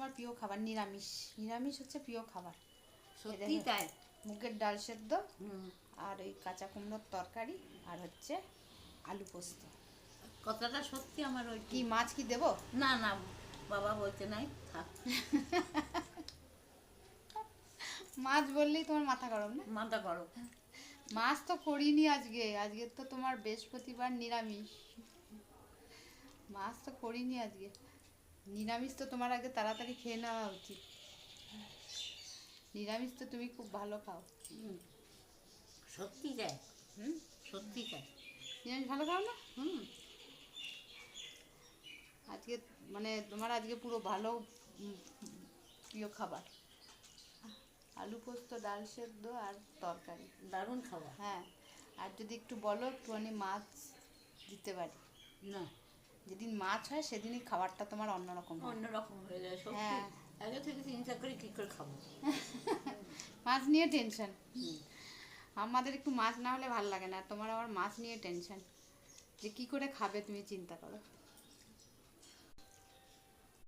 তোমার প্রিয় খাবার, নিরামিষ। নিরামিষ হচ্ছে প্রিয় খাবার। সত্যি তাই। মুগের ডাল সেদ্ধ, হুম। আর ওই কাঁচা কুমড়োর তরকারি, আর হচ্ছে আলু পোস্ত। কথাটা সত্যি আমার ওই কি মাছ কি দেবো? না না, বাবা বলতে নাই, থাক। মাছ বললেই তোমার মাথা গরম না? মাথা করো। মাছ তো করিনি আজকে, আজকে তো তোমার বৃহস্পতিবার, নিরামিষ। মাছ তো করিনি আজকে। নিরামিষ তো তোমার আগে তাড়াতাড়ি খেয়ে নেওয়া উচিত। নিরামিষ তো তুমি খুব ভালো খাও। সত্যি তাই। হুম, সত্যি তাই। নিরামিষ ভালো খাও না? হুম। আজকে মানে তোমার আজকে পুরো ভালো উম, প্রিয় খাবার আলু পোস্ত, ডাল সেদ্ধ আর তরকারি। দারুণ খাবার। হ্যাঁ, আর যদি একটু বলো একটুখানি মাছ দিতে পারি। না, যেদিন মাছ হয় সেদিনই খাবারটা তোমার অন্যরকম হয়। অন্যরকম হয়ে যায় সত্যি। হ্যাঁ, আগে থেকে চিন্তা করি কী করে খাবো। মাছ নিয়ে টেনশন। হুম। আমাদের একটু মাছ না হলে ভালো লাগে না, আর তোমার আবার মাছ নিয়ে টেনশন যে কি করে খাবে, তুমি চিন্তা করো।